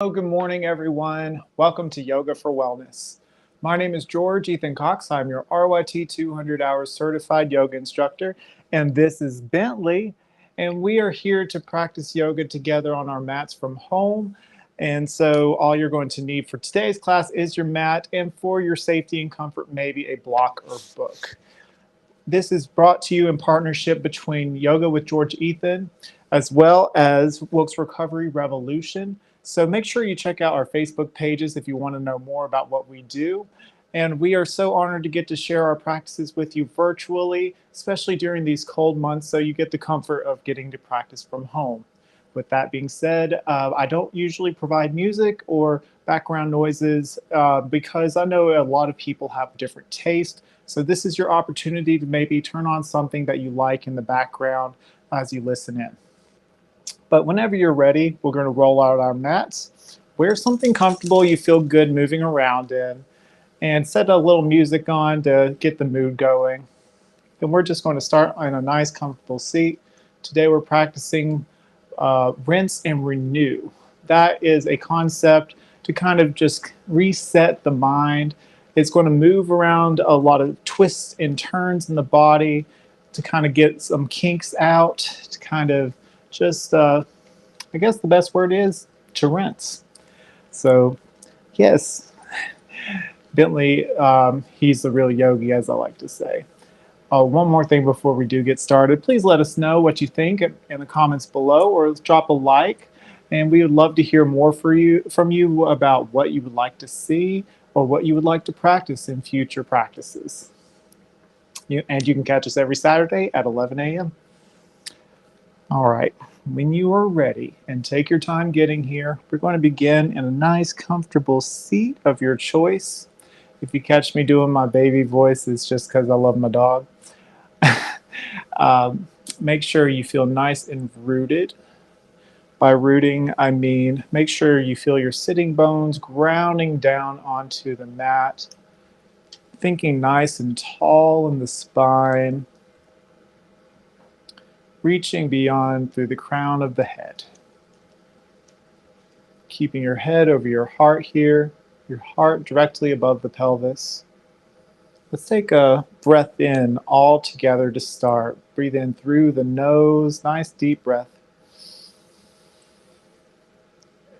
Hello, good morning, everyone. Welcome to Yoga for Wellness. My name is George Ethan Cox. I'm your RYT 200 hours certified yoga instructor, and this is Bentley. And we are here to practice yoga together on our mats from home. And so, all you're going to need for today's class is your mat, and for your safety and comfort, maybe a block or book. This is brought to you in partnership between Yoga with George Ethan as well as Wilkes Recovery Revolution. So make sure you check out our Facebook pages if you want to know more about what we do. And we are so honored to get to share our practices with you virtually, especially during these cold months, so you get the comfort of getting to practice from home. With that being said, I don't usually provide music or background noises because I know a lot of people have different taste. So this is your opportunity to maybe turn on something that you like in the background as you listen in. But whenever you're ready, we're going to roll out our mats. Wear something comfortable you feel good moving around in, and set a little music on to get the mood going. Then we're just going to start on a nice, comfortable seat. Today we're practicing rinse and renew. That is a concept to kind of just reset the mind. It's going to move around a lot of twists and turns in the body to kind of get some kinks out, to kind of just, I guess the best word is to rinse. So, yes, Bentley, he's the real yogi, as I like to say. One more thing before we do get started. Please let us know what you think in the comments below, or drop a like. And we would love to hear more from you about what you would like to see or what you would like to practice in future practices. And you can catch us every Saturday at 11 a.m. All right, when you are ready and take your time getting here, we're going to begin in a nice, comfortable seat of your choice. If you catch me doing my baby voice, it's just because I love my dog. Um, Make sure you feel nice and rooted. By rooting, I mean make sure you feel your sitting bones grounding down onto the mat, thinking nice and tall in the spine, reaching beyond through the crown of the head. Keeping your head over your heart here, your heart directly above the pelvis. Let's take a breath in all together to start. Breathe in through the nose, nice deep breath.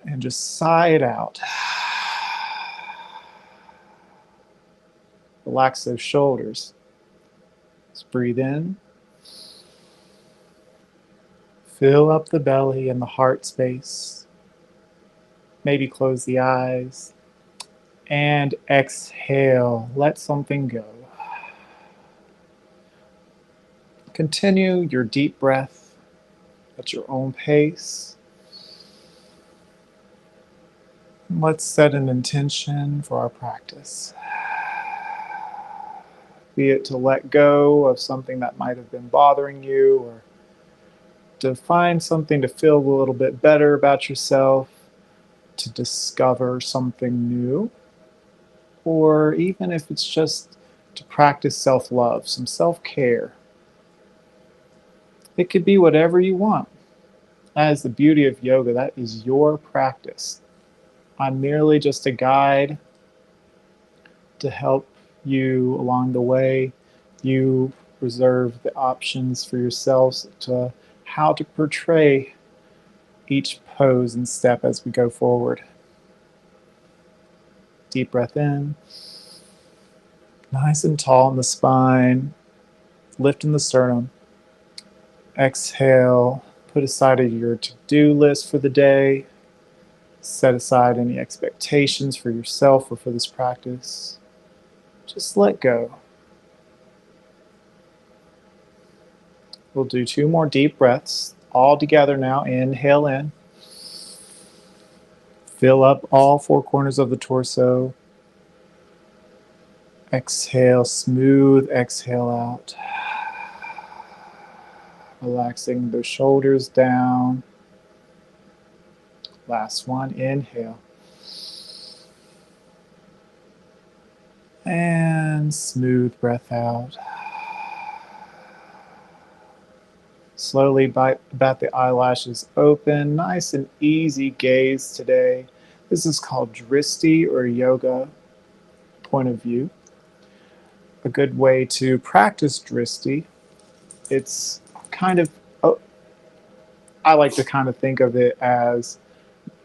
And just sigh it out. Relax those shoulders. Let's breathe in. Fill up the belly and the heart space. Maybe close the eyes. And exhale. Let something go. Continue your deep breath at your own pace. Let's set an intention for our practice. Be it to let go of something that might have been bothering you, or to find something to feel a little bit better about yourself, to discover something new, or even if it's just to practice self-love, some self-care. It could be whatever you want. That is the beauty of yoga. That is your practice. I'm merely just a guide to help you along the way. You reserve the options for yourselves to how to portray each pose and step as we go forward. Deep breath in, nice and tall in the spine, lifting the sternum. Exhale, put aside your to-do list for the day. Set aside any expectations for yourself or for this practice. Just let go. We'll do 2 more deep breaths all together now. Inhale in. Fill up all 4 corners of the torso. Exhale, smooth exhale out. Relaxing the shoulders down. Last one, inhale. And smooth breath out. Slowly bat the eyelashes open. Nice and easy gaze today. This is called Dristi or yoga point of view. A good way to practice Dristi, it's kind of, oh, I like to kind of think of it as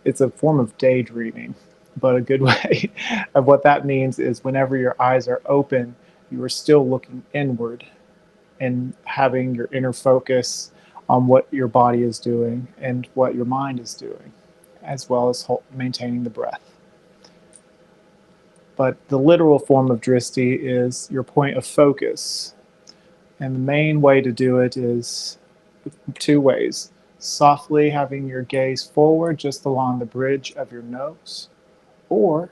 it's a form of daydreaming. But a good way of what that means is whenever your eyes are open, you are still looking inward and having your inner focus on what your body is doing and what your mind is doing, as well as maintaining the breath. But the literal form of Dristi is your point of focus. And the main way to do it is two ways. Softly having your gaze forward just along the bridge of your nose, or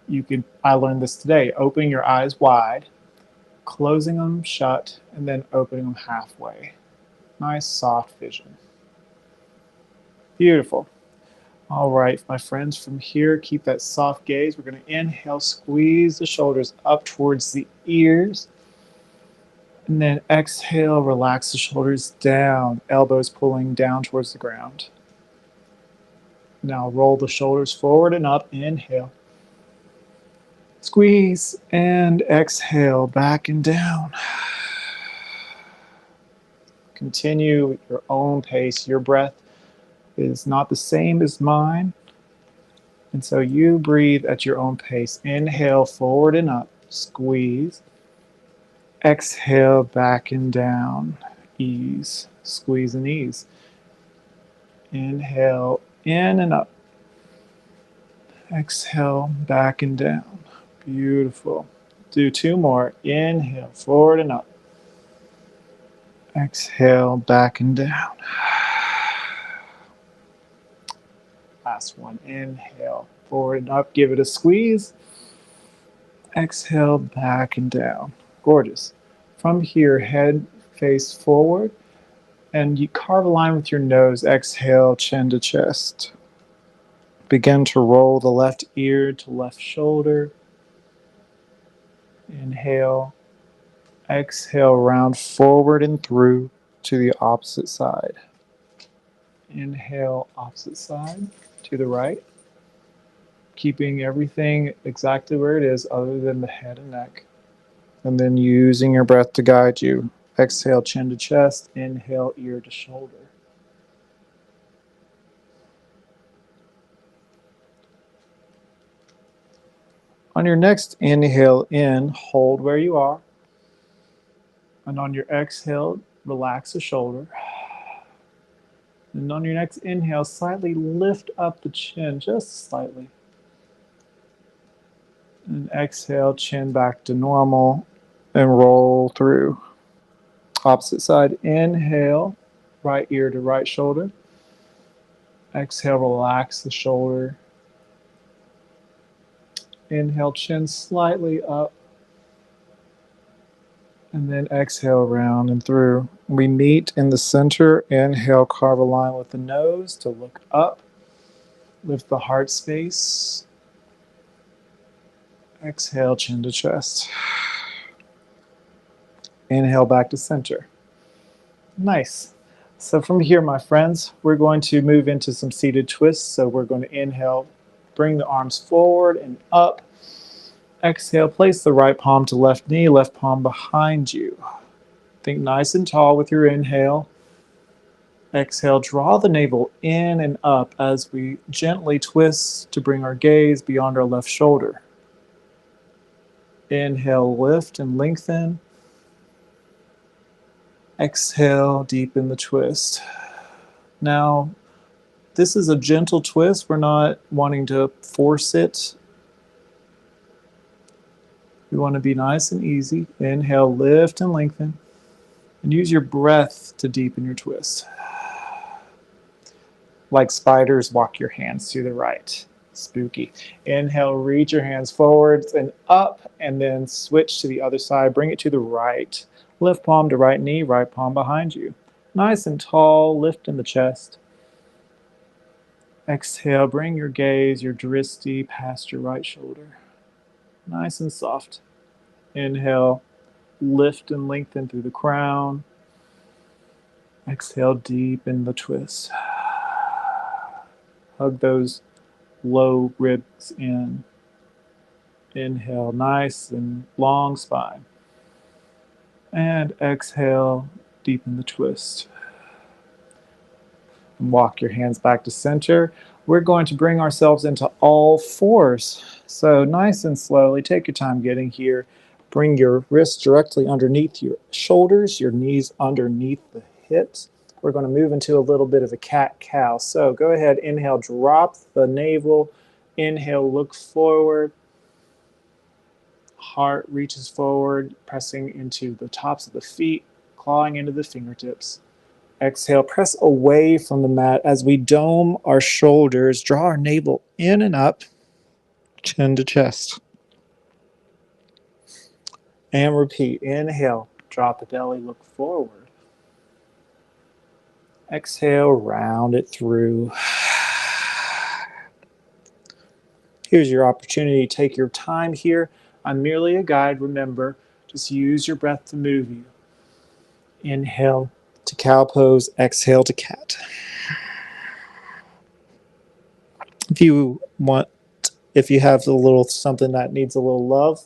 you could, I learned this today, open your eyes wide, closing them shut, and then opening them halfway. Nice soft vision. Beautiful. All right, my friends, from here, keep that soft gaze. We're going to inhale, squeeze the shoulders up towards the ears. And then exhale, relax the shoulders down, elbows pulling down towards the ground. Now roll the shoulders forward and up. Inhale. Squeeze and exhale, back and down. Continue at your own pace. Your breath is not the same as mine. And so you breathe at your own pace. Inhale, forward and up. Squeeze. Exhale, back and down. Ease. Squeeze and ease. Inhale, in and up. Exhale, back and down. Beautiful. Do two more. Inhale, forward and up. Exhale, back and down. Last one. Inhale, forward and up. Give it a squeeze. Exhale, back and down. Gorgeous. From here, head face forward, and you carve a line with your nose. Exhale, chin to chest. Begin to roll the left ear to left shoulder. Inhale. Exhale, round forward and through to the opposite side. Inhale, opposite side to the right. Keeping everything exactly where it is other than the head and neck. And then using your breath to guide you. Exhale, chin to chest. Inhale, ear to shoulder. On your next inhale in, hold where you are. And on your exhale, relax the shoulder. And on your next inhale, slightly lift up the chin, just slightly. And exhale, chin back to normal and roll through. Opposite side, inhale, right ear to right shoulder. Exhale, relax the shoulder. Inhale, chin slightly up. And then exhale, round and through. We meet in the center. Inhale, carve a line with the nose to look up. Lift the heart space. Exhale, chin to chest. Inhale, back to center. Nice. So from here, my friends, we're going to move into some seated twists. So we're going to inhale, bring the arms forward and up. Exhale, place the right palm to left knee, left palm behind you. Think nice and tall with your inhale. Exhale, draw the navel in and up as we gently twist to bring our gaze beyond our left shoulder. Inhale, lift and lengthen. Exhale, deepen the twist. Now, this is a gentle twist. We're not wanting to force it. We want to be nice and easy. Inhale, lift and lengthen. And use your breath to deepen your twist. Like spiders, walk your hands to the right. Spooky. Inhale, reach your hands forwards and up, and then switch to the other side. Bring it to the right. Left palm to right knee, right palm behind you. Nice and tall, lift in the chest. Exhale, bring your gaze, your dristi, past your right shoulder. Nice and soft. Inhale, lift and lengthen through the crown. Exhale, deepen the twist. Hug those low ribs in. Inhale, nice and long spine. And exhale, deepen the twist. And walk your hands back to center. We're going to bring ourselves into all fours. So nice and slowly, take your time getting here. Bring your wrists directly underneath your shoulders, your knees underneath the hips. We're going to move into a little bit of a cat-cow. So go ahead, inhale, drop the navel. Inhale, look forward. Heart reaches forward, pressing into the tops of the feet, clawing into the fingertips. Exhale, press away from the mat as we dome our shoulders, draw our navel in and up, chin to chest. And repeat. Inhale, drop the belly, look forward. Exhale, round it through. Here's your opportunity. Take your time here. I'm merely a guide. Remember, just use your breath to move you. Inhale to cow pose, exhale to cat. If you have a little something that needs a little love,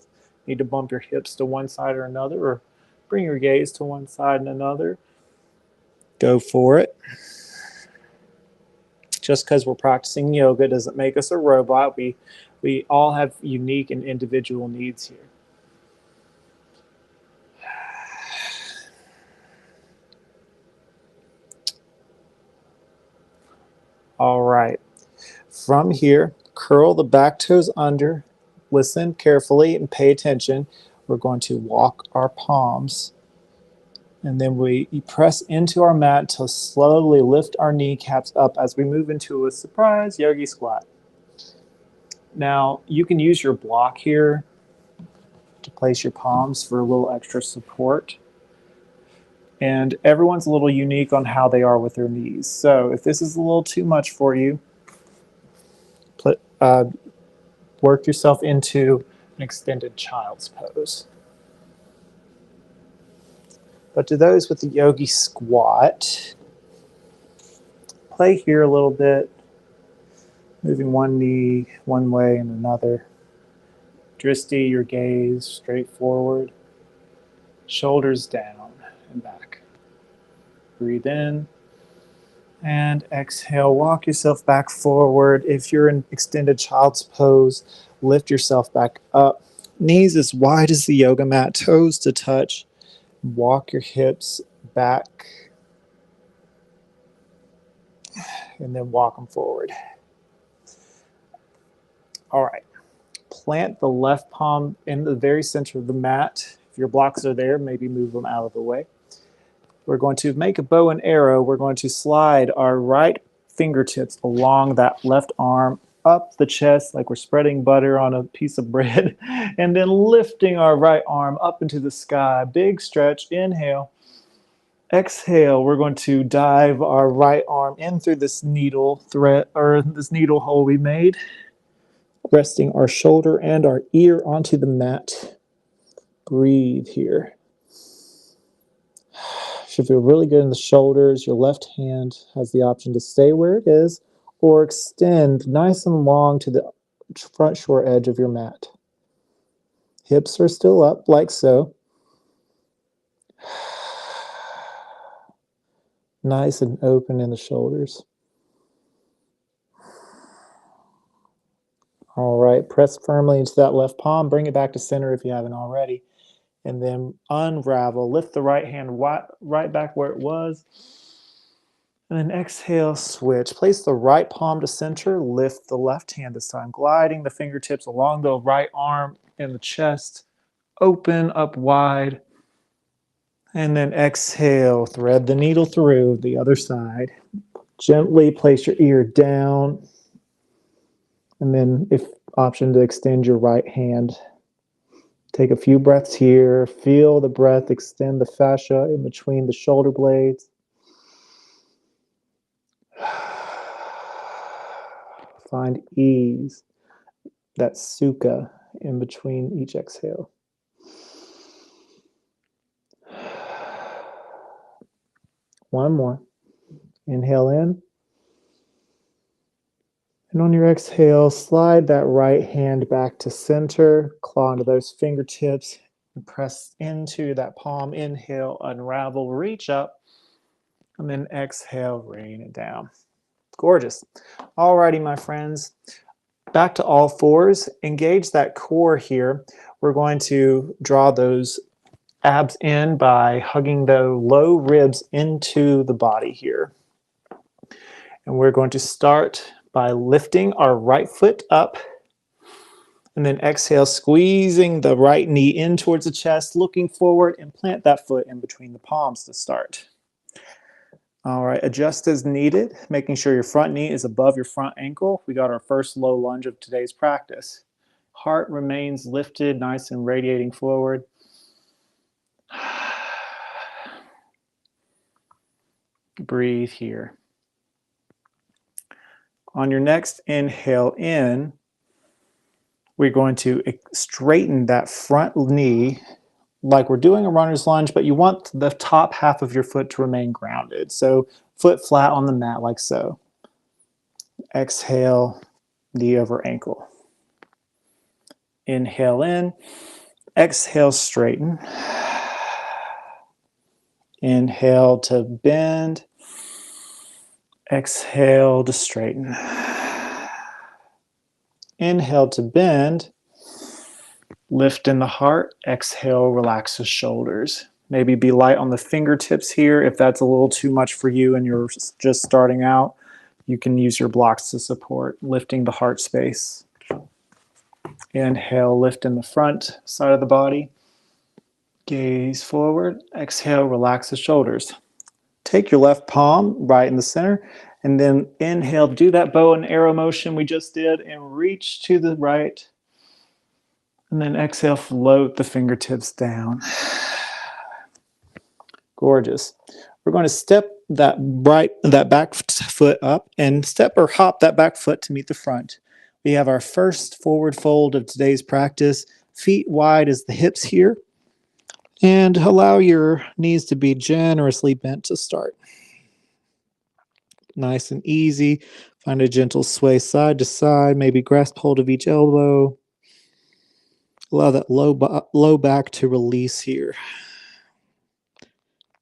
need to bump your hips to one side or another, or bring your gaze to one side and another, go for it. Just because we're practicing yoga doesn't make us a robot. We all have unique and individual needs here. All right. From here, curl the back toes under. Listen carefully and pay attention. We're going to walk our palms. And then we press into our mat to slowly lift our kneecaps up as we move into a surprise yogi squat. Now, you can use your block here to place your palms for a little extra support. And everyone's a little unique on how they are with their knees. So if this is a little too much for you, work yourself into an extended child's pose. But to those with the yogi squat, play here a little bit, moving one knee one way and another. Dristi, your gaze straight forward, shoulders down and back. Breathe in and exhale. Walk yourself back forward. If you're in extended child's pose, lift yourself back up. Knees as wide as the yoga mat, toes to touch. Walk your hips back and then walk them forward. All right. Plant the left palm in the very center of the mat. If your blocks are there, maybe move them out of the way. We're going to make a bow and arrow. We're going to slide our right fingertips along that left arm, up the chest like we're spreading butter on a piece of bread, and then lifting our right arm up into the sky. Big stretch. Inhale. Exhale, we're going to dive our right arm in through this needle thread or this needle hole we made, resting our shoulder and our ear onto the mat. Breathe here. Should feel really good in the shoulders. Your left hand has the option to stay where it is or extend nice and long to the front shore edge of your mat. Hips are still up like so. Nice and open in the shoulders. All right, press firmly into that left palm. Bring it back to center if you haven't already. And then unravel. Lift the right hand right back where it was. And then exhale, switch. Place the right palm to center. Lift the left hand this time, gliding the fingertips along the right arm and the chest. Open up wide. And then exhale, thread the needle through the other side. Gently place your ear down. And then if option to extend your right hand. Take a few breaths here. Feel the breath extend the fascia in between the shoulder blades. Find ease, that sukha in between each exhale. One more. Inhale in. And on your exhale, slide that right hand back to center, claw into those fingertips, and press into that palm. Inhale, unravel, reach up, and then exhale, rain it down. Gorgeous. Alrighty, my friends, back to all fours. Engage that core here. We're going to draw those abs in by hugging the low ribs into the body here. And we're going to start by lifting our right foot up, and then exhale, squeezing the right knee in towards the chest, looking forward, and plant that foot in between the palms to start. All right, adjust as needed, making sure your front knee is above your front ankle. We got our first low lunge of today's practice. Heart remains lifted, nice and radiating forward. Breathe here. On your next inhale in, we're going to straighten that front knee like we're doing a runner's lunge, but you want the top half of your foot to remain grounded. So foot flat on the mat like so. Exhale, knee over ankle. Inhale in, exhale, straighten. Inhale to bend. Exhale to straighten. Inhale to bend. Lift in the heart. Exhale, relax the shoulders. Maybe be light on the fingertips here. If that's a little too much for you and you're just starting out, you can use your blocks to support, lifting the heart space. Inhale, lift in the front side of the body. Gaze forward. Exhale, relax the shoulders. Take your left palm right in the center, and then inhale, do that bow and arrow motion we just did, and reach to the right. And then exhale, float the fingertips down. Gorgeous. We're going to step that back foot up and step or hop that back foot to meet the front. We have our first forward fold of today's practice. Feet wide as the hips here. And allow your knees to be generously bent to start. Nice and easy. Find a gentle sway side to side. Maybe grasp hold of each elbow. Allow that low back to release here.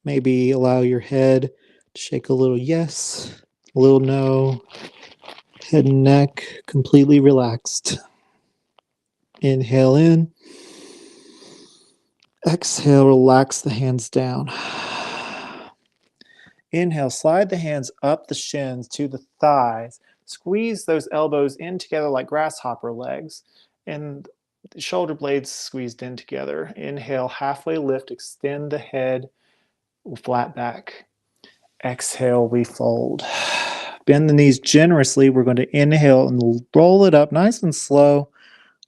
Maybe allow your head to shake a little yes, a little no. Head and neck completely relaxed. Inhale in. Exhale, relax the hands down. Inhale, slide the hands up the shins to the thighs. Squeeze those elbows in together like grasshopper legs. And the shoulder blades squeezed in together. Inhale, halfway lift, extend the head, flat back. Exhale, we fold. Bend the knees generously. We're going to inhale and roll it up nice and slow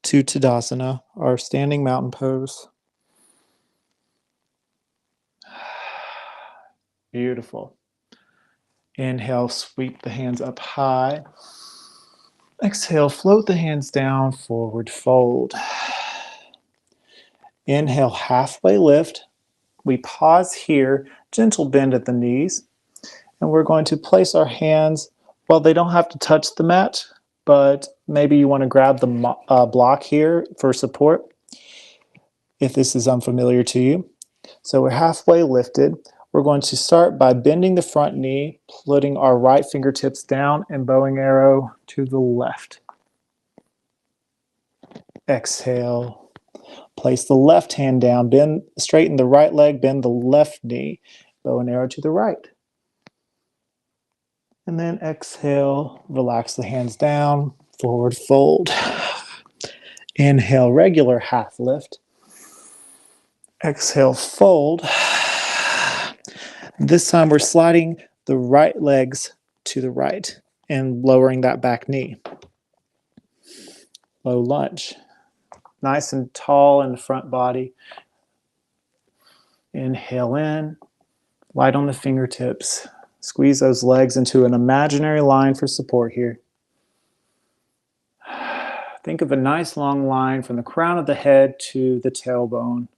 to Tadasana, our standing mountain pose. Beautiful. Inhale, sweep the hands up high. Exhale, float the hands down, forward fold. Inhale, halfway lift. We pause here, gentle bend at the knees. And we're going to place our hands, well, they don't have to touch the mat, but maybe you want to grab the block here for support if this is unfamiliar to you. So we're halfway lifted. We're going to start by bending the front knee, putting our right fingertips down and bowing arrow to the left. Exhale. Place the left hand down, bend, straighten the right leg, bend the left knee, bow and arrow to the right. And then exhale, relax the hands down, forward fold. Inhale, regular half lift. Exhale, fold. This time we're sliding the right legs to the right and lowering that back knee. Low lunge. Nice and tall in the front body. Inhale in, light on the fingertips. Squeeze those legs into an imaginary line for support here. Think of a nice long line from the crown of the head to the tailbone,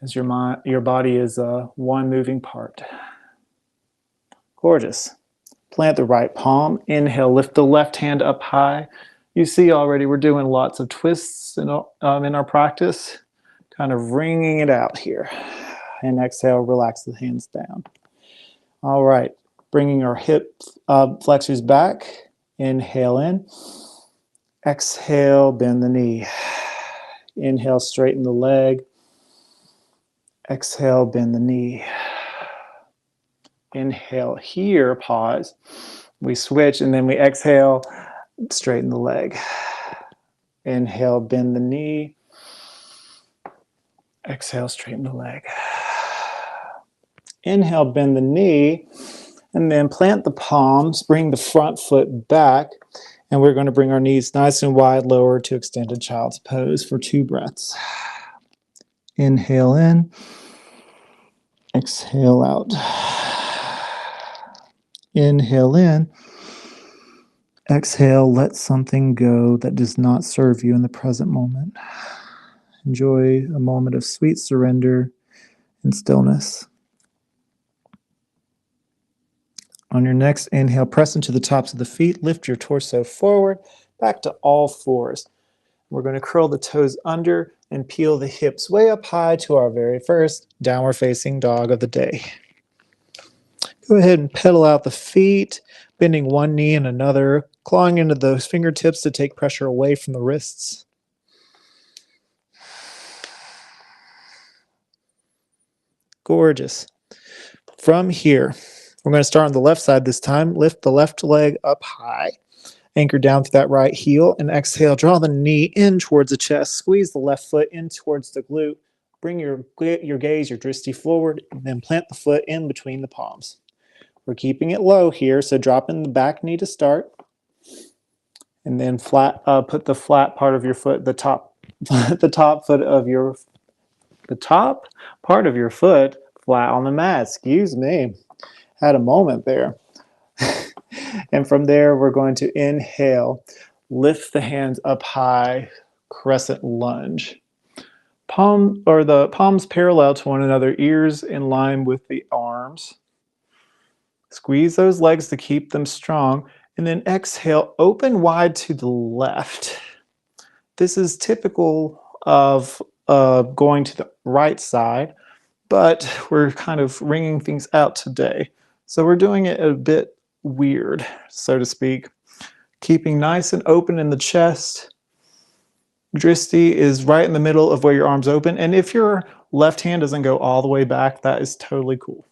as your body is one moving part. Gorgeous. Plant the right palm. Inhale, lift the left hand up high. You see already we're doing lots of twists in our practice, kind of wringing it out here. And exhale, relax the hands down. All right, bringing our hip flexors back. Inhale in. Exhale, bend the knee. Inhale, straighten the leg. Exhale, bend the knee. Inhale here, pause. We switch and then we exhale, straighten the leg. Inhale, bend the knee. Exhale, straighten the leg. Inhale, bend the knee, and then plant the palms, bring the front foot back, and we're going to bring our knees nice and wide, lower to extended child's pose for 2 breaths. Inhale in, exhale out. Inhale in, exhale, let something go that does not serve you in the present moment. Enjoy a moment of sweet surrender and stillness. On your next inhale, press into the tops of the feet, lift your torso forward, back to all fours. We're going to curl the toes under and peel the hips way up high to our very first downward facing dog of the day. Go ahead and pedal out the feet, bending one knee and another, clawing into those fingertips to take pressure away from the wrists. Gorgeous. From here, we're going to start on the left side this time. Lift the left leg up high. Anchor down through that right heel and exhale. Draw the knee in towards the chest. Squeeze the left foot in towards the glute. Bring your gaze, your drishti forward, and then plant the foot in between the palms. We're keeping it low here, so drop in the back knee to start. And then put the flat part of your foot, the top part of your foot flat on the mat. Excuse me. Had a moment there. And from there, we're going to inhale, lift the hands up high, crescent lunge. The palms parallel to one another, ears in line with the arms. Squeeze those legs to keep them strong. And then exhale, open wide to the left. This is typical of going to the right side, but we're kind of wringing things out today. So we're doing it a bit weird, so to speak. Keeping nice and open in the chest. Drishti is right in the middle of where your arms open. And if your left hand doesn't go all the way back, that is totally cool.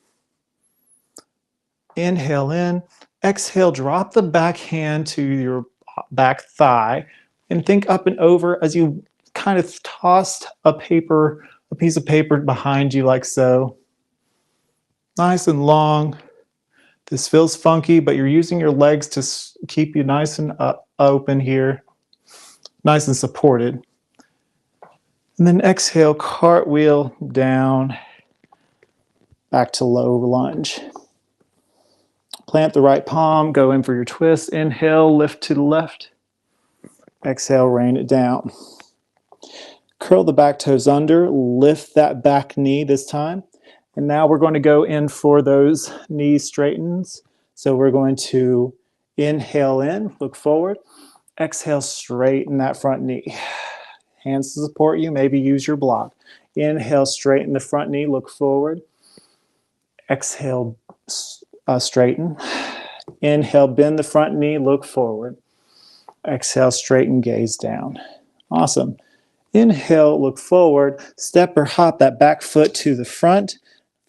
Inhale in. Exhale, drop the back hand to your back thigh and think up and over as you kind of tossed a piece of paper behind you like so. Nice and long. This feels funky, but you're using your legs to keep you nice and open here, nice and supported. And then exhale, cartwheel down, back to low lunge. Plant the right palm, go in for your twist. Inhale, lift to the left. Exhale, rain it down. Curl the back toes under, lift that back knee this time. And now we're going to go in for those knee straightens. So we're going to inhale in, look forward. Exhale, straighten that front knee. Hands to support you, maybe use your block. Inhale, straighten the front knee, look forward. Exhale, straighten. Inhale, bend the front knee, look forward. Exhale, straighten, gaze down. Awesome. Inhale, look forward. Step or hop that back foot to the front.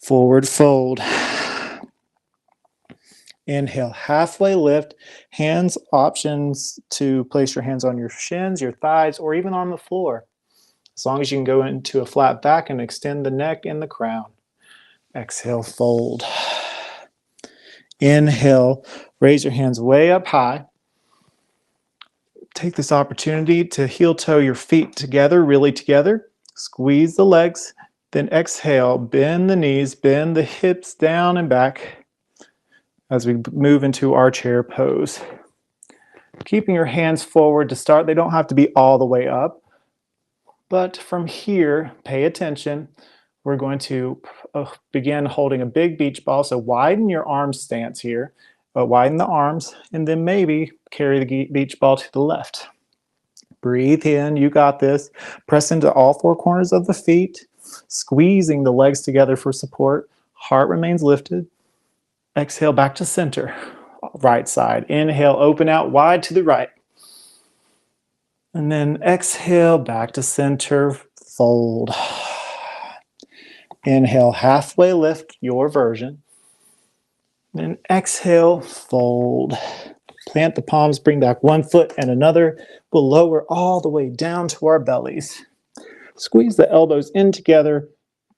Forward fold. Inhale, halfway lift. Hands, options to place your hands on your shins, your thighs, or even on the floor. As long as you can go into a flat back and extend the neck and the crown. Exhale, fold. Inhale, raise your hands way up high. Take this opportunity to heel toe your feet together, really together. Squeeze the legs. Then exhale, bend the knees, bend the hips down and back as we move into our chair pose. Keeping your hands forward to start. They don't have to be all the way up. But from here, pay attention. We're going to begin holding a big beach ball. So widen your arm stance here. Widen the arms, and then maybe carry the beach ball to the left. Breathe in, you got this. Press into all four corners of the feet, squeezing the legs together for support. Heart remains lifted. Exhale back to center, right side. Inhale, open out wide to the right. And then exhale back to center, fold. Inhale, halfway lift, your version. Then exhale, fold. Plant the palms, bring back one foot and another. We'll lower all the way down to our bellies. Squeeze the elbows in together.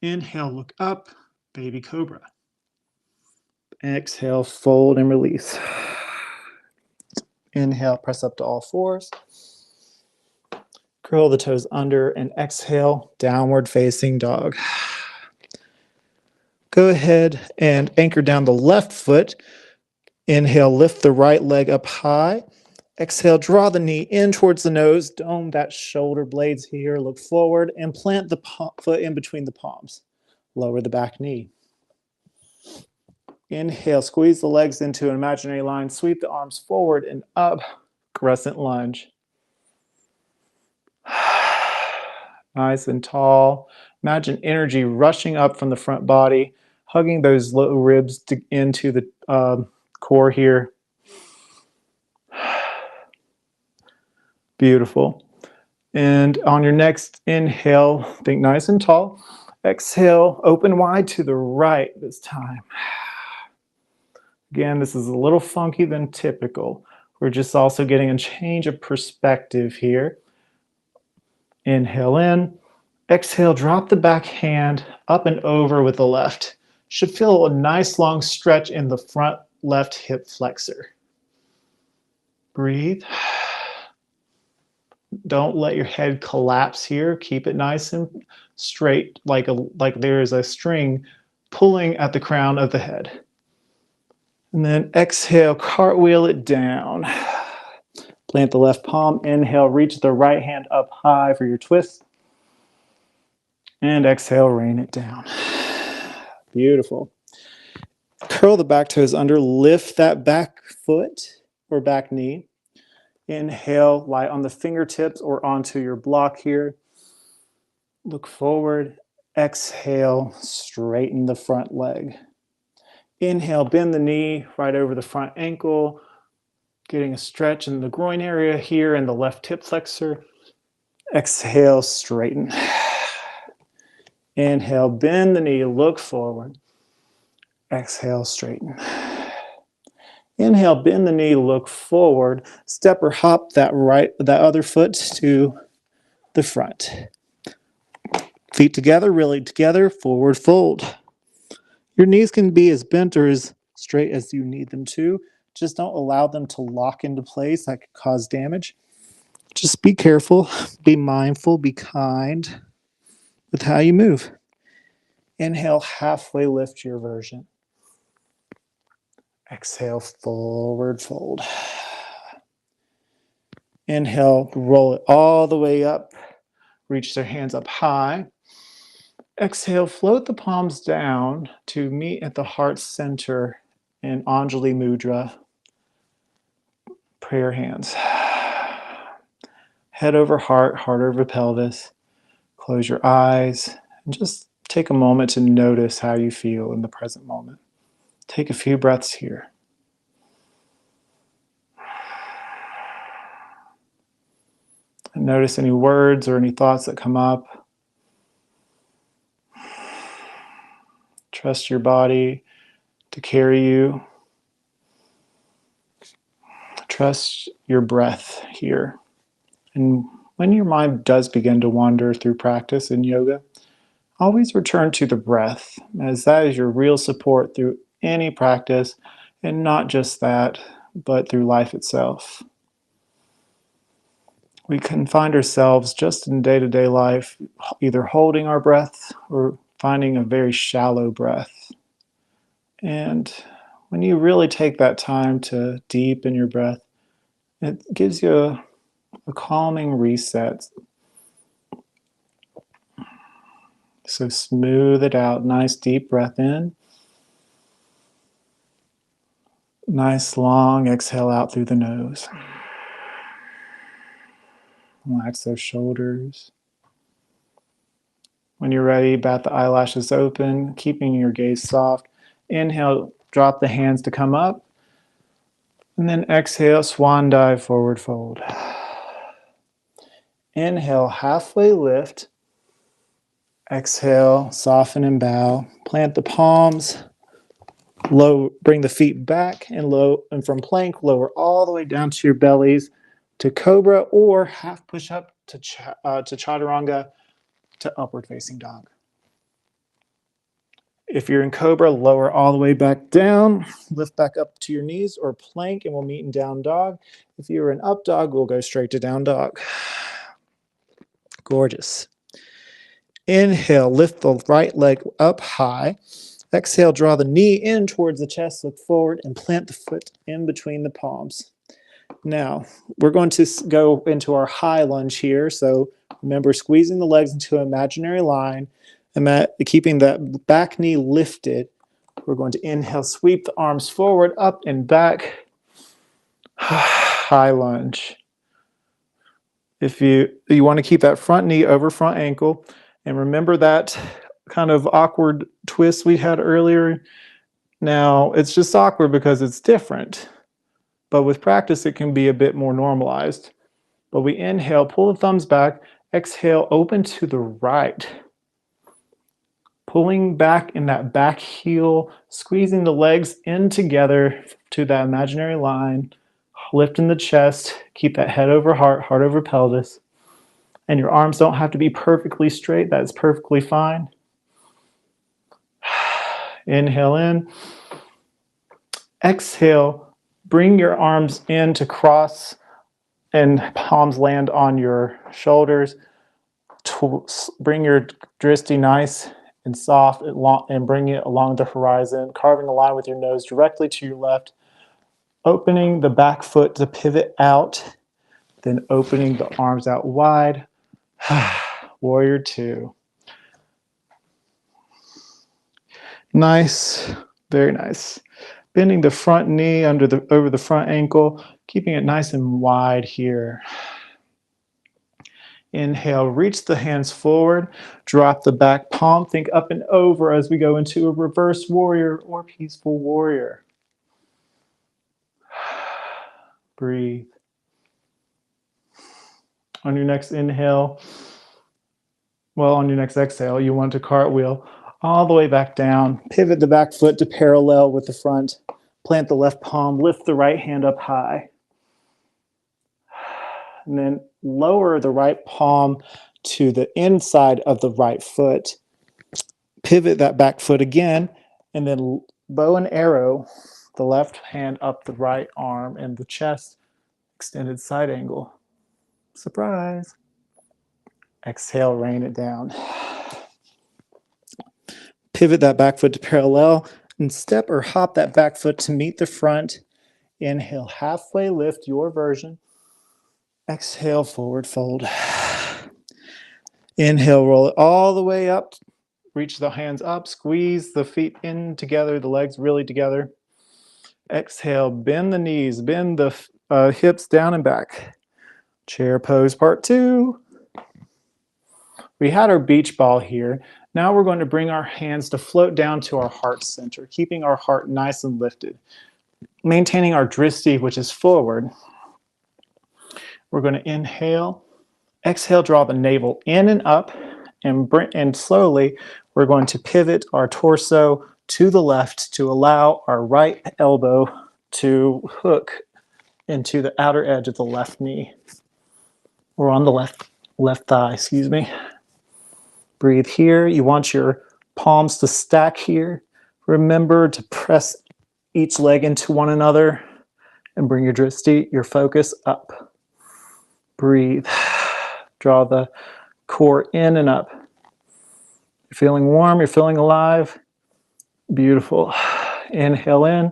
Inhale, look up, baby cobra. Exhale, fold and release. Inhale, press up to all fours. Curl the toes under and exhale, downward facing dog. Go ahead and anchor down the left foot. Inhale, lift the right leg up high. Exhale, draw the knee in towards the nose. Dome that shoulder blades here. Look forward and plant the foot in between the palms. Lower the back knee. Inhale, squeeze the legs into an imaginary line. Sweep the arms forward and up. Crescent lunge. Nice and tall. Imagine energy rushing up from the front body, hugging those low ribs into the core here. Beautiful. And on your next inhale, think nice and tall. Exhale, open wide to the right this time. Again, this is a little funky than typical. We're just also getting a change of perspective here. Inhale in. Exhale, drop the back hand up and over with the left. Should feel a nice long stretch in the front left hip flexor. Breathe. Don't let your head collapse here. Keep it nice and straight, like there is a string pulling at the crown of the head. And then exhale, cartwheel it down. Plant the left palm. Inhale, reach the right hand up high for your twist. And exhale, rain it down. Beautiful. Curl the back toes under. Lift that back foot or back knee. Inhale, lie on the fingertips or onto your block here. Look forward. Exhale, straighten the front leg. Inhale, bend the knee right over the front ankle, getting a stretch in the groin area here in the left hip flexor. Exhale, straighten. Inhale, bend the knee, look forward. Exhale, straighten. Inhale, bend the knee, look forward. Step or hop that other foot to the front. Feet together, really together, forward fold. Your knees can be as bent or as straight as you need them to. Just don't allow them to lock into place. That could cause damage. Just be careful, be mindful, be kind with how you move. Inhale, halfway lift your version. Exhale, forward fold. Inhale, roll it all the way up. Reach their hands up high. Exhale, float the palms down to meet at the heart center in Anjali Mudra. Prayer hands. Head over heart, heart over pelvis. Close your eyes and just take a moment to notice how you feel in the present moment. Take a few breaths here. And notice any words or any thoughts that come up. Trust your body to carry you. Trust your breath here. And when your mind does begin to wander through practice in yoga, always return to the breath, as that is your real support through any practice, and not just that, but through life itself. We can find ourselves just in day-to-day life, either holding our breath or finding a very shallow breath. And when you really take that time to deepen your breath, it gives you a calming reset. So smooth it out. Nice deep breath in. Nice long exhale out through the nose. Relax those shoulders. When you're ready, bat the eyelashes open, keeping your gaze soft. Inhale, drop the hands to come up. And then exhale, swan dive, forward fold. Inhale, halfway lift. Exhale, soften and bow. Plant the palms. Low, bring the feet back and low, and from plank, lower all the way down to your bellies to cobra or half push up to chaturanga to upward facing dog. If you're in cobra, lower all the way back down, lift back up to your knees or plank and we'll meet in down dog. If you're in up dog, we'll go straight to down dog. Gorgeous. Inhale, lift the right leg up high. Exhale, draw the knee in towards the chest, look forward and plant the foot in between the palms. Now, we're going to go into our high lunge here. So remember, squeezing the legs into an imaginary line and keeping that back knee lifted. We're going to inhale, sweep the arms forward, up and back. High lunge. If you want to keep that front knee over front ankle, and remember that kind of awkward twist we had earlier. Now, it's just awkward because it's different. But with practice, it can be a bit more normalized. But we inhale, pull the thumbs back, exhale, open to the right. Pulling back in that back heel, squeezing the legs in together to that imaginary line, lifting the chest, keep that head over heart, heart over pelvis. And your arms don't have to be perfectly straight, that's perfectly fine. Inhale in. Exhale, bring your arms in to cross and palms land on your shoulders. Bring your drishti nice and soft and bring it along the horizon, carving a line with your nose directly to your left, opening the back foot to pivot out, then opening the arms out wide. Warrior two. Nice, very nice. Bending the front knee over the front ankle, keeping it nice and wide here. Inhale, reach the hands forward, drop the back palm, think up and over as we go into a reverse warrior or peaceful warrior. Breathe. On your next inhale, on your next exhale, you want to cartwheel all the way back down, pivot the back foot to parallel with the front, plant the left palm, lift the right hand up high. And then lower the right palm to the inside of the right foot. Pivot that back foot again, and then bow and arrow the left hand up the right arm and the chest, extended side angle. Surprise. Exhale, rain it down. Pivot that back foot to parallel and step or hop that back foot to meet the front. Inhale, halfway lift, your version. Exhale, forward fold. Inhale, roll it all the way up. Reach the hands up, squeeze the feet in together, the legs really together. Exhale, bend the knees, bend the hips down and back. Chair pose part two. We had our beach ball here. Now we're going to bring our hands to float down to our heart center, keeping our heart nice and lifted. Maintaining our drishti, which is forward. We're going to inhale. Exhale, draw the navel in and up, and slowly we're going to pivot our torso to the left to allow our right elbow to hook into the outer edge of the left knee, or on the left thigh, excuse me. Breathe here. You want your palms to stack here. Remember to press each leg into one another and bring your drishti, your focus up. Breathe. Draw the core in and up. You're feeling warm, you're feeling alive. Beautiful. Inhale in.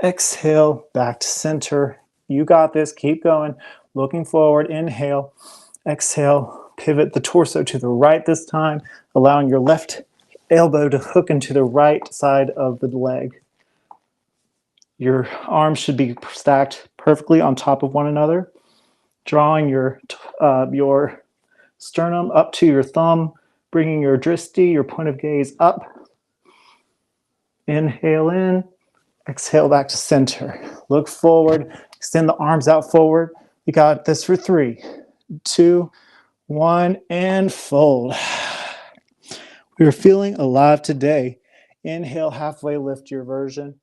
Exhale, back to center. You got this. Keep going. Looking forward. Inhale. Exhale. Pivot the torso to the right this time, allowing your left elbow to hook into the right side of the leg. Your arms should be stacked perfectly on top of one another, drawing your sternum up to your thumb, bringing your dristi, your point of gaze, up. Inhale in, exhale back to center. Look forward, extend the arms out forward. You got this for 3, 2, 1, and fold. We're feeling alive today. Inhale, halfway lift your version.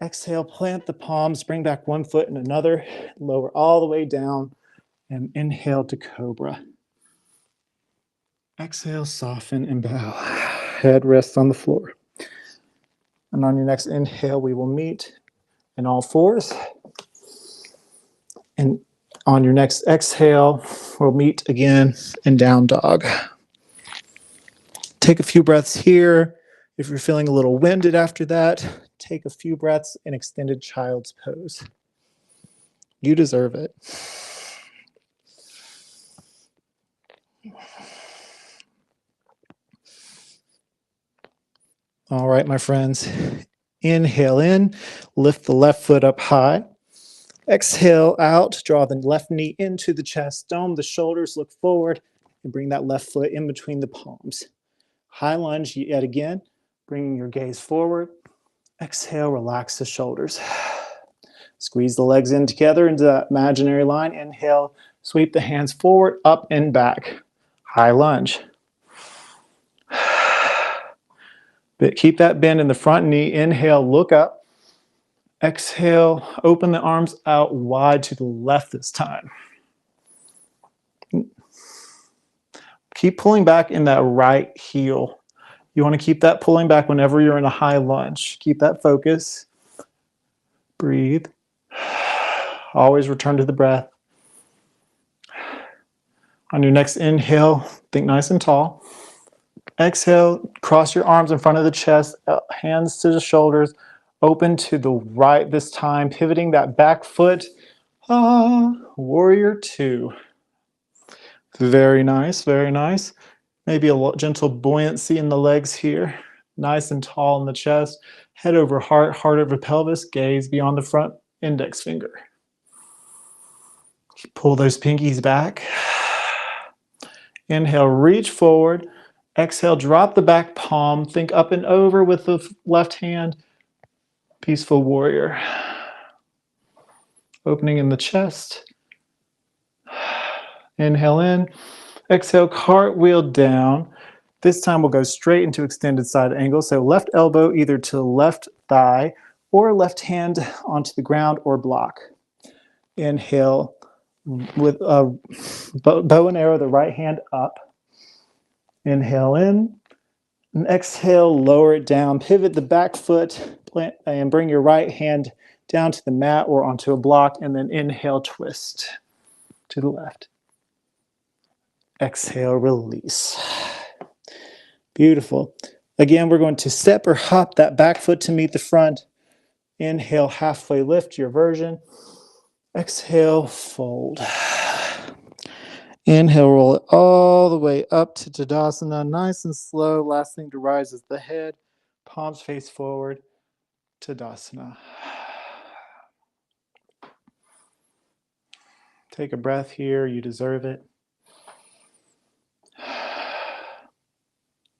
Exhale, plant the palms, bring back one foot and another, lower all the way down, and inhale to cobra. Exhale, soften and bow. Head rests on the floor. And on your next inhale, we will meet in all fours. And on your next exhale, we'll meet again in down dog. Take a few breaths here. If you're feeling a little winded after that, take a few breaths in extended child's pose. You deserve it. All right, my friends. Inhale in, lift the left foot up high. Exhale out, draw the left knee into the chest, dome the shoulders, look forward, and bring that left foot in between the palms. High lunge yet again, bringing your gaze forward. Exhale, relax the shoulders. Squeeze the legs in together into that imaginary line. Inhale, sweep the hands forward, up and back. High lunge. But keep that bend in the front knee. Inhale, look up. Exhale, open the arms out wide to the left this time. Keep pulling back in that right heel. You want to keep that pulling back whenever you're in a high lunge. Keep that focus. Breathe. Always return to the breath. On your next inhale, think nice and tall. Exhale, cross your arms in front of the chest, hands to the shoulders, open to the right this time, pivoting that back foot. Warrior 2. Very nice, very nice. Maybe a gentle buoyancy in the legs here. Nice and tall in the chest. Head over heart, heart over pelvis, gaze beyond the front index finger. Pull those pinkies back. Inhale, reach forward. Exhale, drop the back palm. Think up and over with the left hand. Peaceful warrior. Opening in the chest. Inhale in. Exhale, cartwheel down. This time we'll go straight into extended side angle. So left elbow either to left thigh or left hand onto the ground or block. Inhale with a bow and arrow, the right hand up. Inhale in. And exhale, lower it down. Pivot the back foot and bring your right hand down to the mat or onto a block. And then inhale, twist to the left. Exhale, release. Beautiful. Again, we're going to step or hop that back foot to meet the front. Inhale, halfway lift your version. Exhale, fold. Inhale, roll it all the way up to Tadasana. Nice and slow. Last thing to rise is the head. Palms face forward. Tadasana. Take a breath here. You deserve it.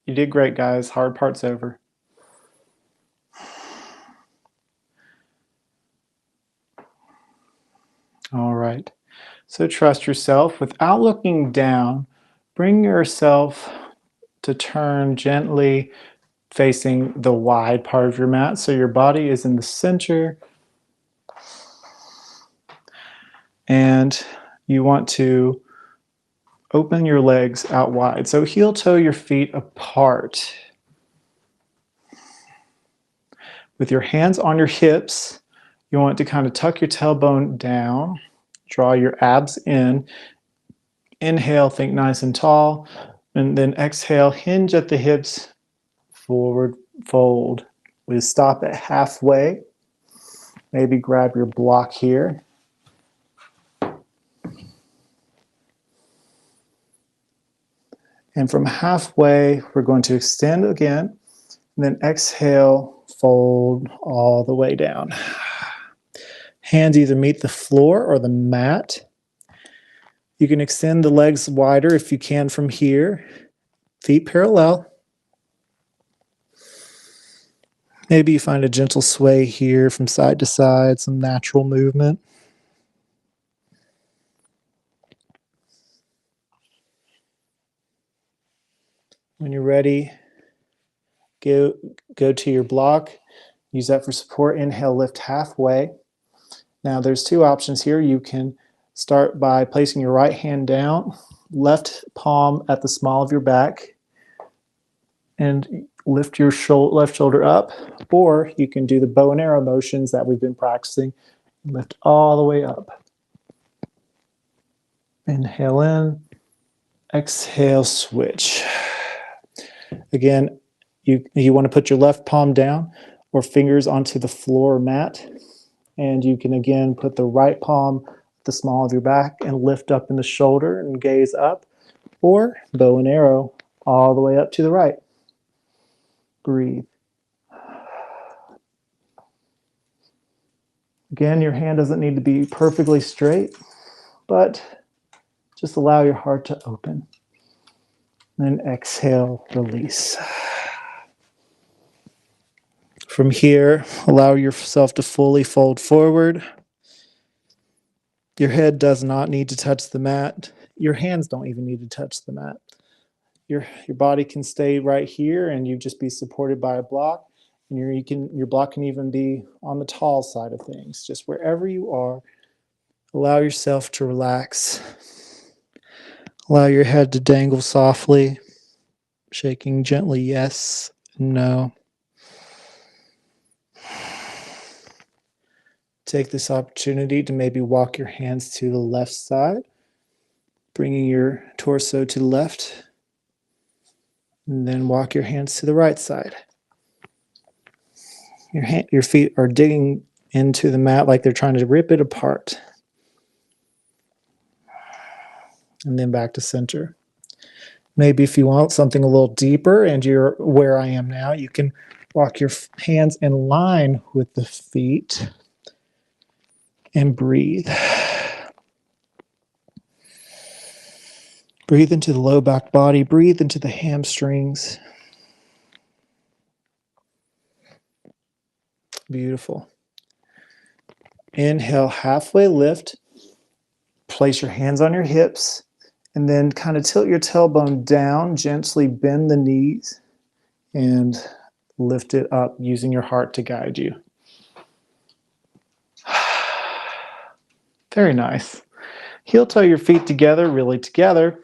You did great, guys. Hard part's over. All right. So trust yourself. Without looking down, bring yourself to turn gently facing the wide part of your mat. So your body is in the center. And you want to open your legs out wide. So heel toe your feet apart. With your hands on your hips, you want to kind of tuck your tailbone down, draw your abs in. Inhale, think nice and tall. And then exhale, hinge at the hips, forward fold. We stop at halfway. Maybe grab your block here. And from halfway, we're going to extend again. And then exhale, fold all the way down. Hands either meet the floor or the mat. You can extend the legs wider if you can from here. Feet parallel. Maybe you find a gentle sway here from side to side, some natural movement. When you're ready, go to your block. Use that for support. Inhale, lift halfway. Now there's two options here. You can start by placing your right hand down, left palm at the small of your back, and lift your left shoulder up. Or you can do the bow and arrow motions that we've been practicing. Lift all the way up. Inhale in, exhale, switch. Again, you want to put your left palm down or fingers onto the floor or mat. And you can again put the right palm at the small of your back and lift up in the shoulder and gaze up. Or bow and arrow all the way up to the right. Breathe. Again, your hand doesn't need to be perfectly straight, but just allow your heart to open. Then exhale, release. From here, allow yourself to fully fold forward. Your head does not need to touch the mat. Your hands don't even need to touch the mat. Your body can stay right here and you just be supported by a block. And your block can even be on the tall side of things. Just wherever you are, allow yourself to relax. Allow your head to dangle softly, shaking gently yes and no. Take this opportunity to maybe walk your hands to the left side, bringing your torso to the left, and then walk your hands to the right side. Your feet are digging into the mat like they're trying to rip it apart. And then back to center. Maybe if you want something a little deeper and you're where I am now, you can walk your hands in line with the feet and breathe. Breathe into the low back body. Breathe into the hamstrings. Beautiful. Inhale, halfway lift. Place your hands on your hips and then kind of tilt your tailbone down. Gently bend the knees and lift it up using your heart to guide you. Very nice. Heel toe your feet together, really together.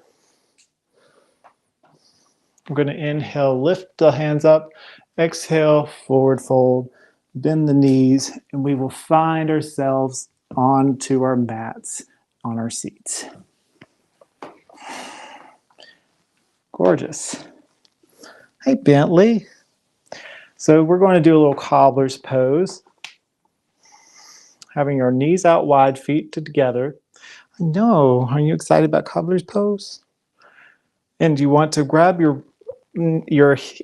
I'm going to inhale, lift the hands up, exhale, forward fold, bend the knees, and we will find ourselves onto our mats, on our seats. Gorgeous. Hey, Bentley. So we're going to do a little cobbler's pose. Having our knees out wide, feet together. I know. Are you excited about cobbler's pose? And you want to grab your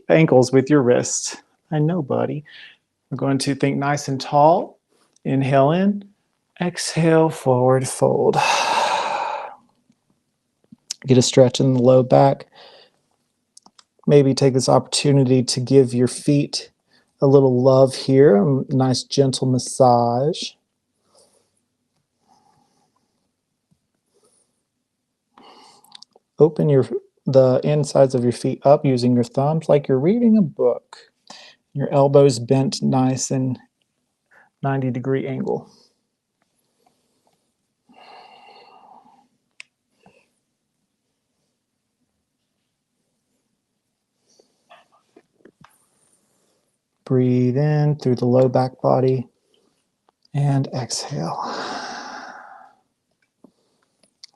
ankles with your wrists. I know, buddy. We're going to think nice and tall. Inhale in. Exhale, forward fold. Get a stretch in the low back. Maybe take this opportunity to give your feet a little love here. A nice gentle massage. Open the insides of your feet up using your thumbs like you're reading a book. Your elbows bent nice and 90-degree angle. Breathe in through the low back body and exhale.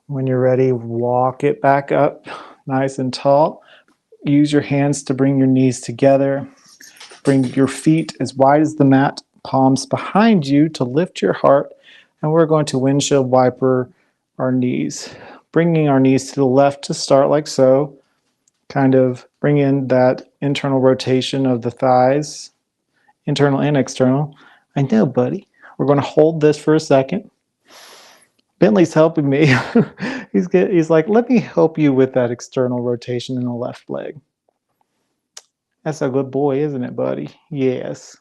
When you're ready, walk it back up nice and tall. Use your hands to bring your knees together. Bring your feet as wide as the mat, palms behind you to lift your heart. And we're going to windshield wiper our knees. Bringing our knees to the left to start like so. Kind of bring in that internal rotation of the thighs. internal and external. I know, buddy. We're going to hold this for a second. Bentley's helping me. He's like, let me help you with that external rotation in the left leg. That's a good boy, isn't it, buddy? Yes.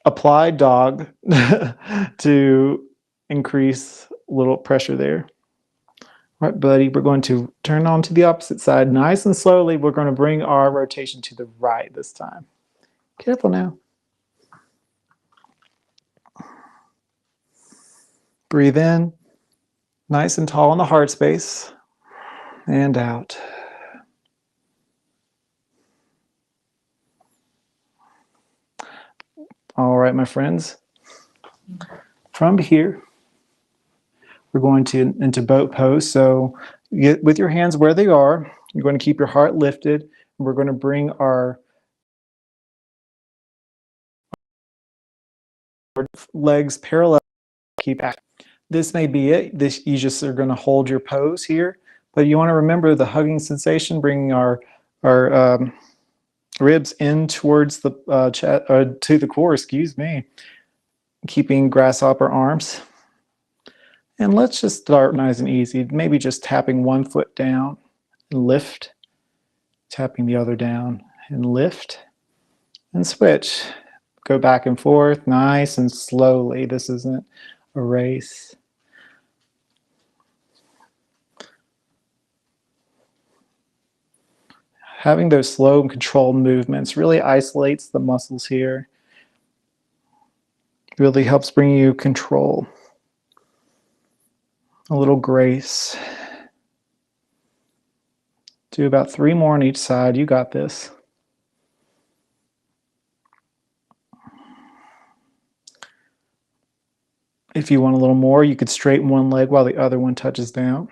Apply dog to increase a little pressure there. All right, buddy, we're going to turn on to the opposite side. Nice and slowly, we're going to bring our rotation to the right this time. Careful now. Breathe in, nice and tall in the heart space, and out. All right, my friends. From here, we're going to into boat pose. So get with your hands where they are. You're going to keep your heart lifted. And we're going to bring our legs parallel. Keep active. This may be it. You just are going to hold your pose here, but you want to remember the hugging sensation, bringing our ribs in towards the chest, to the core. Excuse me. Keeping grasshopper arms. And let's just start nice and easy. Maybe just tapping one foot down and lift, tapping the other down and lift, and switch. Go back and forth, nice and slowly. This isn't a race. Having those slow and controlled movements really isolates the muscles here. Really helps bring you control. A little grace. Do about 3 more on each side. You got this. If you want a little more, you could straighten one leg while the other one touches down.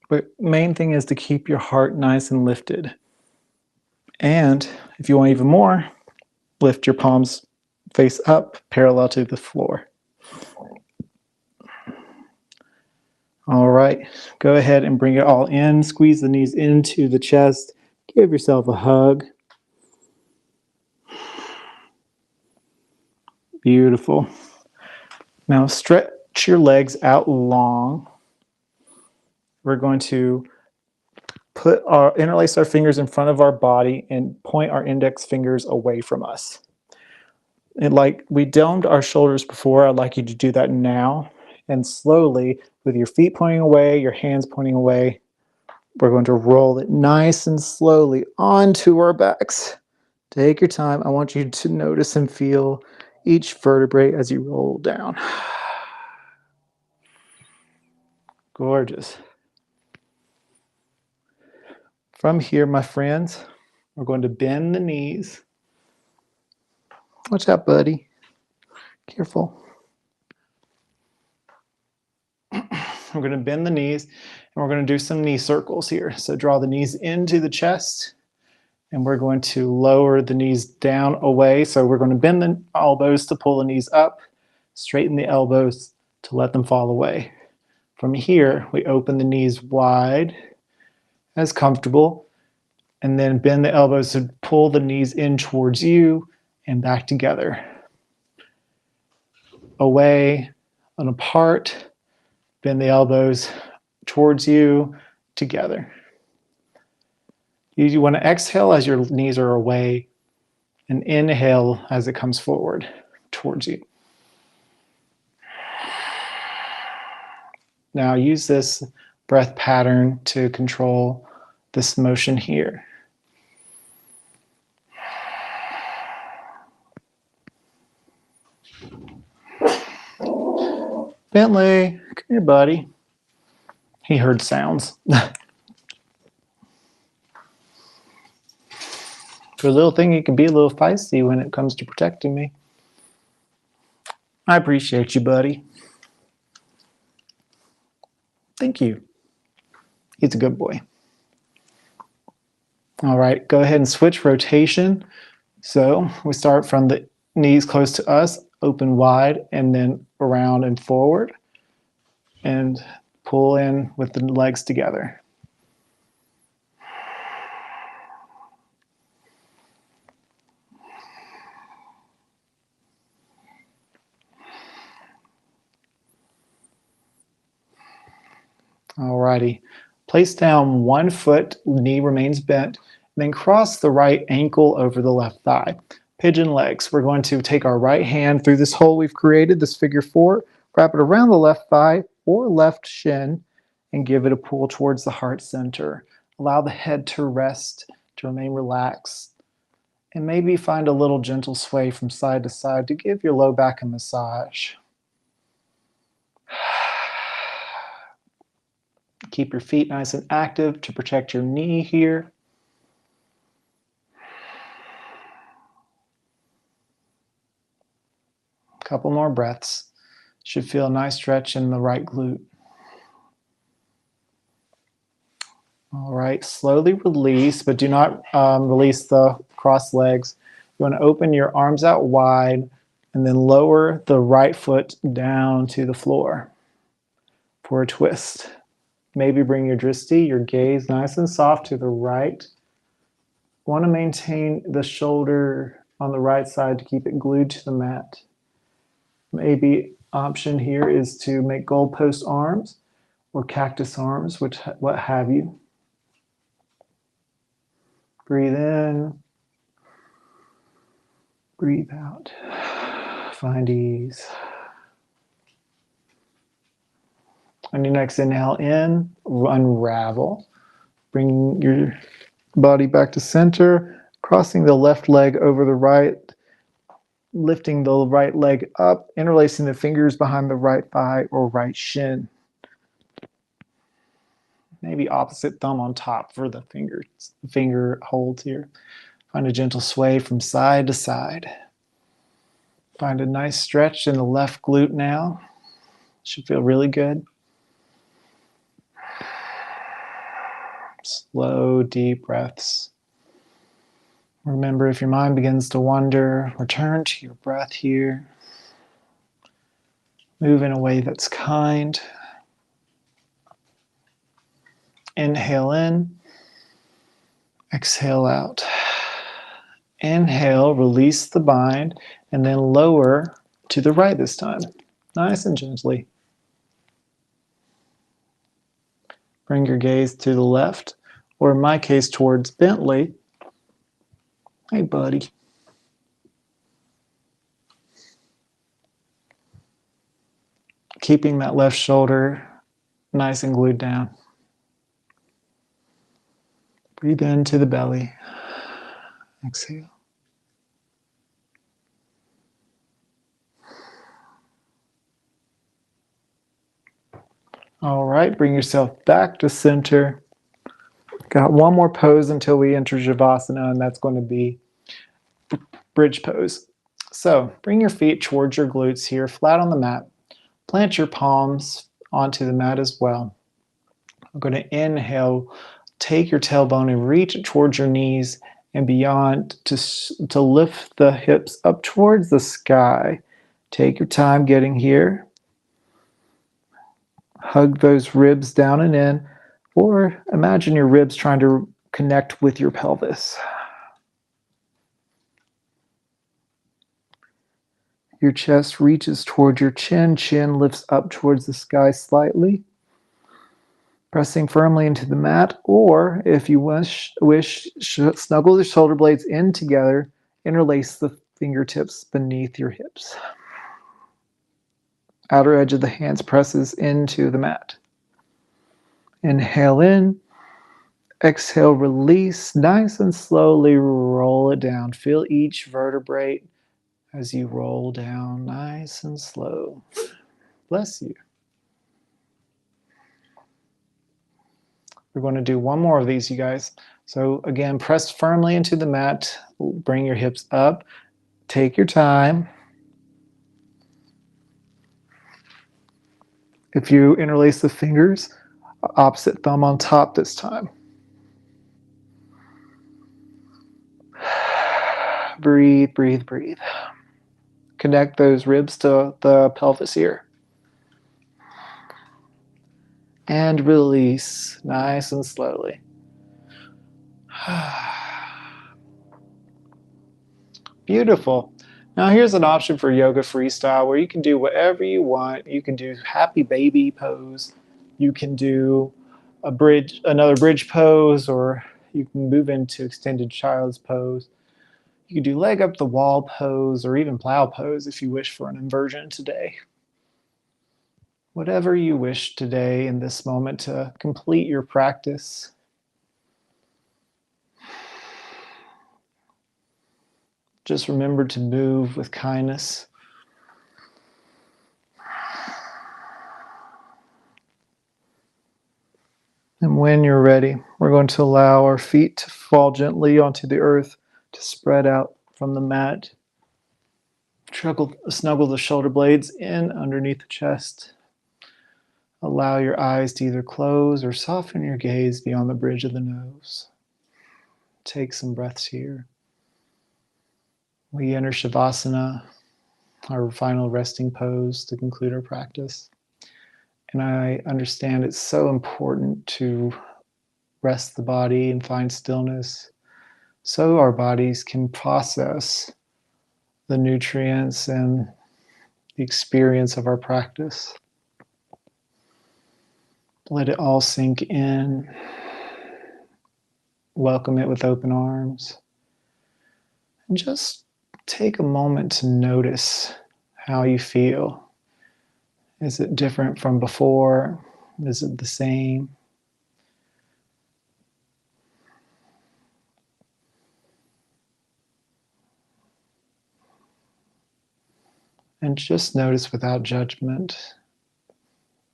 But main thing is to keep your heart nice and lifted. And if you want even more, lift your palms face up, parallel to the floor. All right, go ahead and bring it all in. Squeeze the knees into the chest. Give yourself a hug. Beautiful. Now stretch your legs out long. We're going to interlace our fingers in front of our body and point our index fingers away from us. And like we domed our shoulders before, I'd like you to do that now. And slowly, with your feet pointing away, your hands pointing away, we're going to roll it nice and slowly onto our backs. Take your time. I want you to notice and feel each vertebrae as you roll down. Gorgeous. From here, my friends, we're going to bend the knees. Watch out, buddy. Careful. We're going to bend the knees, and we're going to do some knee circles here. So draw the knees into the chest, and we're going to lower the knees down away. So we're going to bend the elbows to pull the knees up, straighten the elbows to let them fall away. From here, we open the knees wide as comfortable, and then bend the elbows to pull the knees in towards you and back together. Away and apart, bend the elbows towards you, together. You want to exhale as your knees are away and inhale as it comes forward towards you. Now use this breath pattern to control this motion here. Bentley, come here, buddy. He heard sounds. For a little thing, he can be a little feisty when it comes to protecting me. I appreciate you, buddy. Thank you. He's a good boy. All right, go ahead and switch rotation. So we start from the knees close to us, open wide, and then around and forward. And pull in with the legs together. Alrighty. Place down one foot, knee remains bent, then cross the right ankle over the left thigh. Pigeon legs. We're going to take our right hand through this hole we've created, this figure four, wrap it around the left thigh or left shin, and give it a pull towards the heart center. Allow the head to rest, to remain relaxed, and maybe find a little gentle sway from side to side to give your low back a massage. Keep your feet nice and active to protect your knee here. A couple more breaths. Should feel a nice stretch in the right glute. All right, slowly release, but do not release the crossed legs. You want to open your arms out wide and then lower the right foot down to the floor for a twist. Maybe bring your drishti, your gaze, nice and soft to the right. Want to maintain the shoulder on the right side to keep it glued to the mat. Maybe option here is to make goalpost arms or cactus arms, what have you. Breathe in, breathe out. Find ease. On your next inhale in, unravel. Bring your body back to center, crossing the left leg over the right, lifting the right leg up, interlacing the fingers behind the right thigh or right shin. Maybe opposite thumb on top for the finger holds here. Find a gentle sway from side to side. Find a nice stretch in the left glute now. Should feel really good. Slow, deep breaths. Remember, if your mind begins to wander, return to your breath here. Move in a way that's kind. Inhale in, exhale out. Inhale, release the bind, and then lower to the right this time. Nice and gently. Bring your gaze to the left, or in my case, towards Bentley. Hey, buddy. Keeping that left shoulder nice and glued down. Breathe into the belly. Exhale. All right, bring yourself back to center. Got one more pose until we enter Shavasana, and that's going to be bridge pose. So bring your feet towards your glutes here, flat on the mat. Plant your palms onto the mat as well. I'm going to inhale, take your tailbone and reach it towards your knees and beyond to lift the hips up towards the sky. Take your time getting here. Hug those ribs down and in, or imagine your ribs trying to connect with your pelvis. Your chest reaches towards your chin. Chin lifts up towards the sky slightly. Pressing firmly into the mat, or if you wish, snuggle the shoulder blades in together. Interlace the fingertips beneath your hips. Outer edge of the hands presses into the mat. Inhale in. Exhale, release. Nice and slowly roll it down. Feel each vertebrae as you roll down, nice and slow. Bless you. We're going to do one more of these, you guys. So again, press firmly into the mat. Bring your hips up. Take your time. If you interlace the fingers, opposite thumb on top this time. Breathe, breathe, breathe. Connect those ribs to the pelvis here. And release, nice and slowly. Beautiful. Now here's an option for yoga freestyle where you can do whatever you want. You can do happy baby pose. You can do another bridge pose, or you can move into extended child's pose. You can do leg up the wall pose, or even plow pose if you wish for an inversion today. Whatever you wish today in this moment to complete your practice. Just remember to move with kindness. And when you're ready, we're going to allow our feet to fall gently onto the earth, to spread out from the mat. Snuggle the shoulder blades in underneath the chest. Allow your eyes to either close or soften your gaze beyond the bridge of the nose. Take some breaths here. We enter Shavasana, our final resting pose to conclude our practice. And I understand it's so important to rest the body and find stillness so our bodies can process the nutrients and the experience of our practice. Let it all sink in. Welcome it with open arms. And just take a moment to notice how you feel. Is it different from before? Is it the same? And just notice without judgment,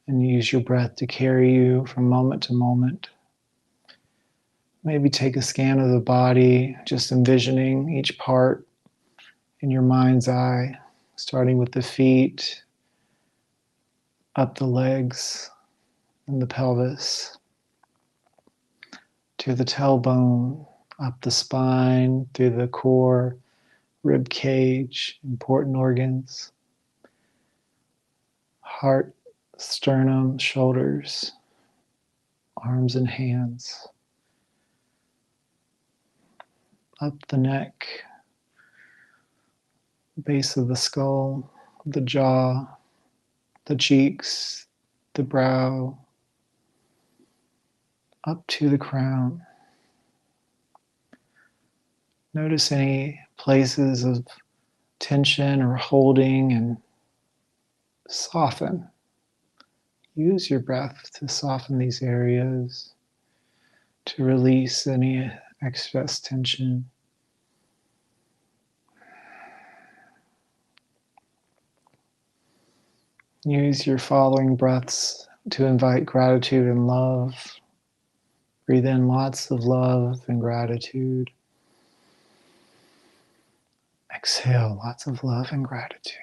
and use your breath to carry you from moment to moment. Maybe take a scan of the body, just envisioning each part in your mind's eye, starting with the feet, up the legs and the pelvis, to the tailbone, up the spine, through the core, rib cage, important organs, heart, sternum, shoulders, arms and hands, up the neck, base of the skull, the jaw, the cheeks, the brow, up to the crown. Notice any places of tension or holding and soften. Use your breath to soften these areas, to release any excess tension. Use your following breaths to invite gratitude and love. Breathe in lots of love and gratitude. Exhale lots of love and gratitude.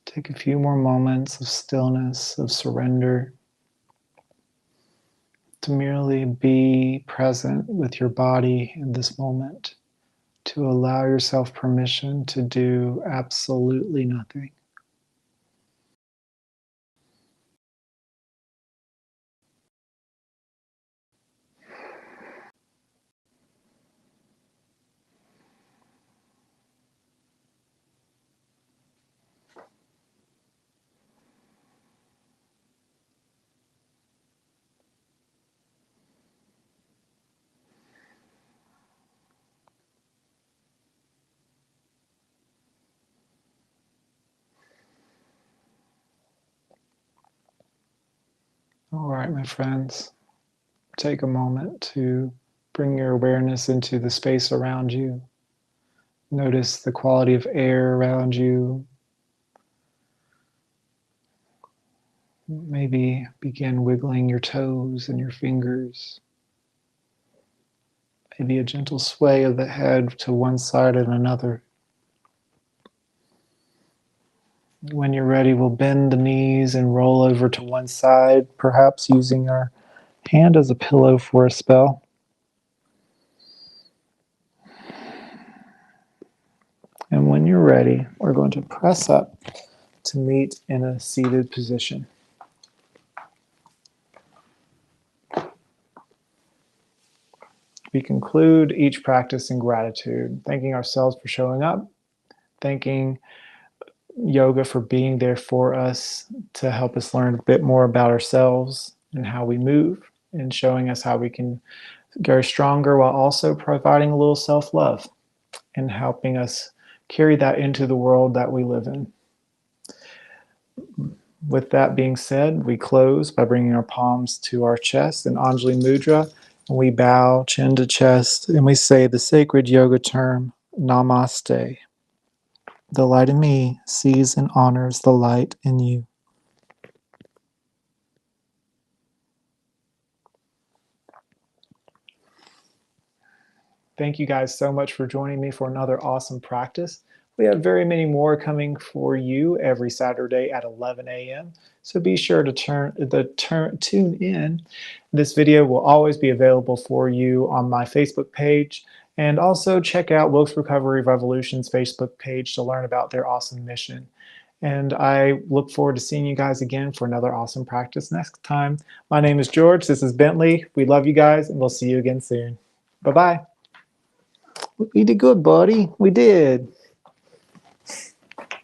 Take a few more moments of stillness, of surrender, to merely be present with your body in this moment, to allow yourself permission to do absolutely nothing. All right, my friends, take a moment to bring your awareness into the space around you. Notice the quality of air around you. Maybe begin wiggling your toes and your fingers. Maybe a gentle sway of the head to one side and another. When you're ready, we'll bend the knees and roll over to one side, perhaps using our hand as a pillow for a spell. And when you're ready, we're going to press up to meet in a seated position. We conclude each practice in gratitude, thanking ourselves for showing up, thanking yoga for being there for us to help us learn a bit more about ourselves and how we move, and showing us how we can grow stronger while also providing a little self-love and helping us carry that into the world that we live in. With that being said, we close by bringing our palms to our chest in Anjali Mudra. And we bow chin to chest and we say the sacred yoga term, Namaste. The light in me sees and honors the light in you. Thank you guys so much for joining me for another awesome practice. We have very many more coming for you every Saturday at 11 a.m. So be sure to tune in. This video will always be available for you on my Facebook page. And also check out Wilkes Recovery Revolution's Facebook page to learn about their awesome mission. And I look forward to seeing you guys again for another awesome practice next time. My name is George. This is Bentley. We love you guys, and we'll see you again soon. Bye-bye. We did good, buddy. We did.